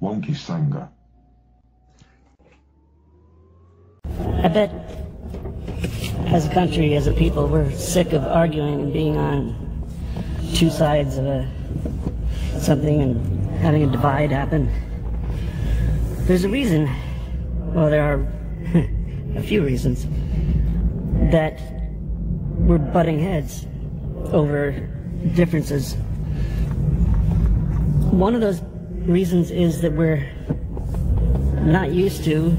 Wonky Sangha. I bet as a country, as a people, we're sick of arguing and being on two sides of something and having a divide happen. There's a reason, well, there are a few reasons, that we're butting heads over differences. One of those reasons is that we're not used to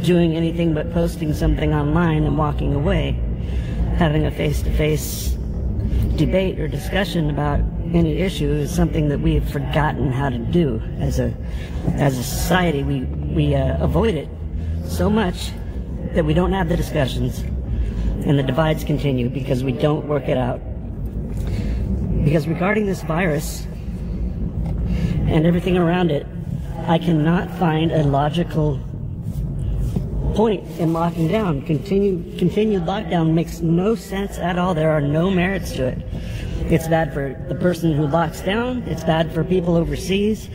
doing anything but posting something online and walking away. Having a face-to-face debate or discussion about any issue is something that we've forgotten how to do as a society. We avoid it so much that we don't have the discussions, and the divides continue because we don't work it out. Because regarding this virus and everything around it, I cannot find a logical point in locking down. Continued lockdown makes no sense at all. There are no merits to it. It's bad for the person who locks down. It's bad for people overseas.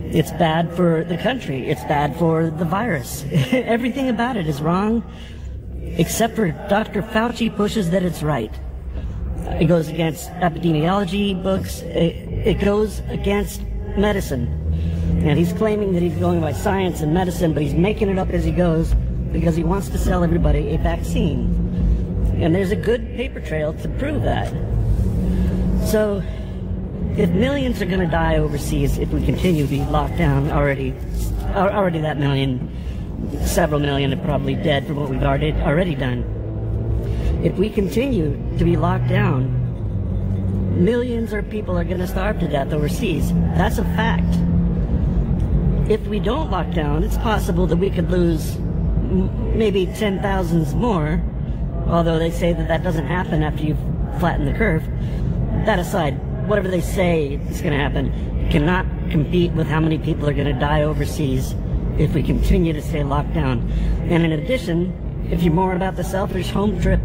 It's bad for the country. It's bad for the virus. Everything about it is wrong, except for Dr. Fauci pushes that it's right. It goes against epidemiology books. It goes against medicine. And he's claiming that he's going by science and medicine, but he's making it up as he goes because he wants to sell everybody a vaccine. And there's a good paper trail to prove that. So, if millions are going to die overseas if we continue to be locked down, already that million, several million are probably dead from what we've already done. If we continue to be locked down, millions of people are going to starve to death overseas. That's a fact. If we don't lock down, it's possible that we could lose maybe 10,000s more, although they say that that doesn't happen after you've flattened the curve. That aside, whatever they say is going to happen cannot compete with how many people are going to die overseas if we continue to stay locked down. And in addition, if you're more about the selfish home trip,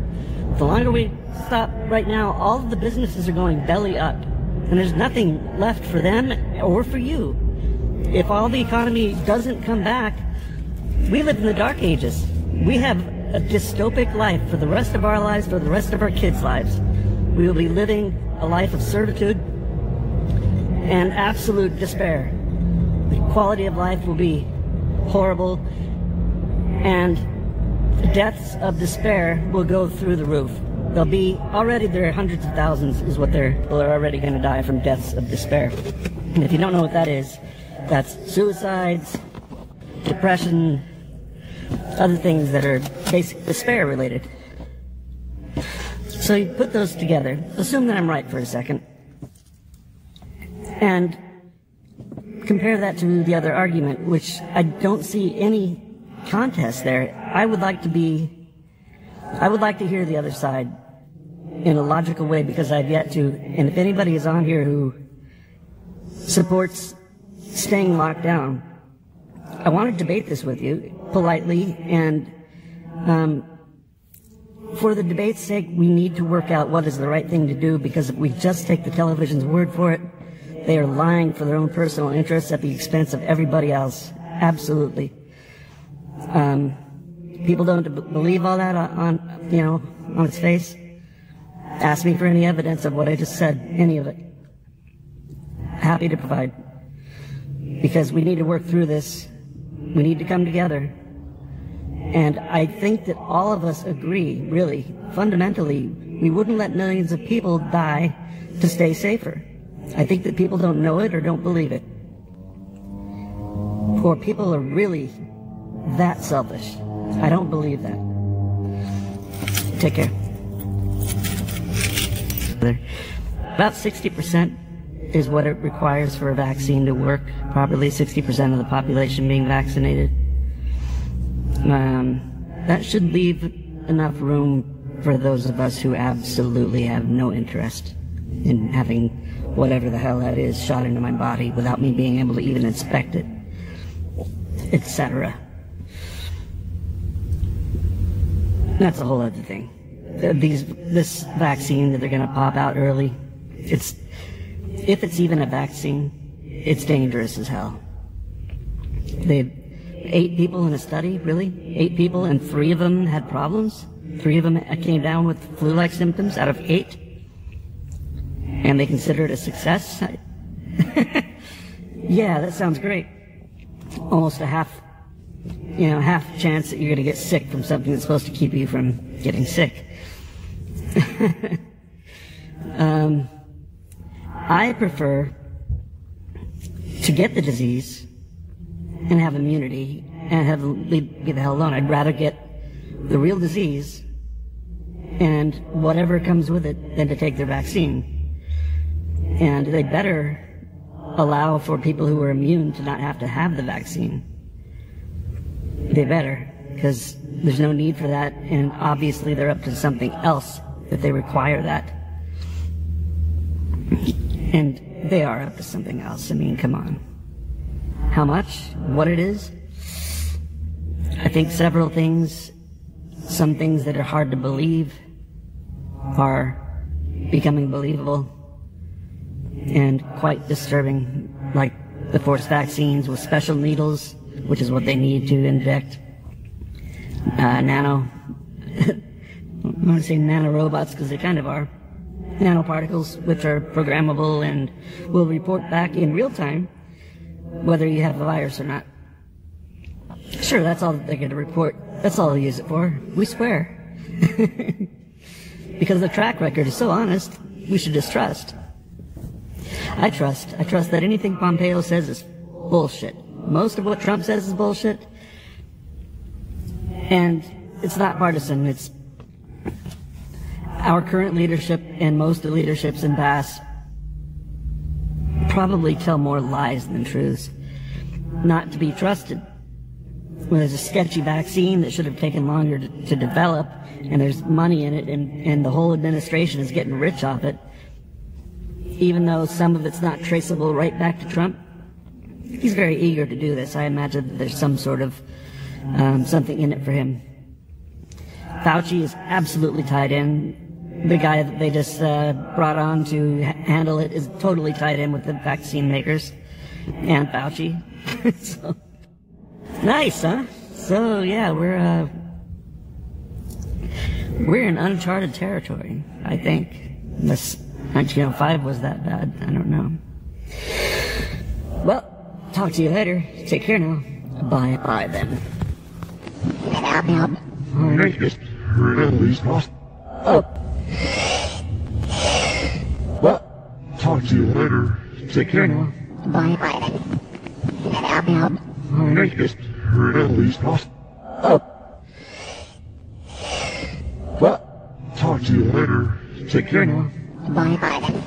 the longer we stop right now, all of the businesses are going belly up, and there's nothing left for them or for you. If all the economy doesn't come back, we live in the dark ages. We have a dystopic life for the rest of our lives, for the rest of our kids' lives. We will be living a life of servitude and absolute despair. The quality of life will be horrible, and deaths of despair will go through the roof. There are hundreds of thousands is what people are already going to die from deaths of despair. And if you don't know what that is, that's suicides, depression, other things that are basic despair related. So you put those together, assume that I'm right for a second, and compare that to the other argument, which I don't see any contest there. I would like to hear the other side in a logical way, because I've yet to. And if anybody is on here who supports staying locked down, I want to debate this with you politely, and for the debate's sake, we need to work out what is the right thing to do, because if we just take the television's word for it, they are lying for their own personal interests at the expense of everybody else. Absolutely. People don't believe all that on its face. Ask me for any evidence of what I just said, any of it. Happy to provide. Because we need to work through this. We need to come together. And I think that all of us agree, really, fundamentally, we wouldn't let millions of people die to stay safer. I think that people don't know it or don't believe it. Or people are really that selfish. I don't believe that. Take care. About 60% is what it requires for a vaccine to work properly, 60% of the population being vaccinated. That should leave enough room for those of us who absolutely have no interest in having whatever the hell that is shot into my body without me being able to even inspect it, etc. That's a whole other thing. This vaccine that they're going to pop out early, if it's even a vaccine, it's dangerous as hell. They had 8 people in a study, really? 8 people, and 3 of them had problems? 3 of them came down with flu-like symptoms out of 8? And they consider it a success? Yeah, that sounds great. Almost a half chance that you're going to get sick from something that's supposed to keep you from getting sick. I prefer to get the disease and have immunity and leave the hell alone. I'd rather get the real disease and whatever comes with it than to take their vaccine. And they better allow for people who are immune to not have to have the vaccine. They better, because there's no need for that, and obviously they're up to something else if they require that. And they are up to something else. I mean, come on. How much? What it is? I think several things, some things that are hard to believe are becoming believable and quite disturbing, like the forced vaccines with special needles, which is what they need to inject. Nano, I want to say nanorobots because they kind of are. Nanoparticles, which are programmable and will report back in real time whether you have the virus or not. Sure, that's all that they're going to report. That's all they'll use it for. We swear. Because the track record is so honest, we should just trust. I trust that anything Pompeo says is bullshit. Most of what Trump says is bullshit. And it's not partisan. It's our current leadership and most of the leaderships in past probably tell more lies than truths. Not to be trusted. When there's a sketchy vaccine that should have taken longer to develop, and there's money in it, and the whole administration is getting rich off it, even though some of it's not traceable right back to Trump, he's very eager to do this. I imagine that there's some sort of something in it for him. Fauci is absolutely tied in. The guy that they just brought on to handle it is totally tied in with the vaccine makers and Fauci. So, nice, huh? So yeah, we're in uncharted territory, I think. Unless 1905 was that bad, I don't know. Well, talk to you later. Take care now. Bye then. Oh. Well, talk to you later. Take care now. Bye then. Oh. Well, talk to you later. Take care now. Bye then.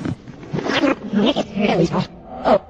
Oh.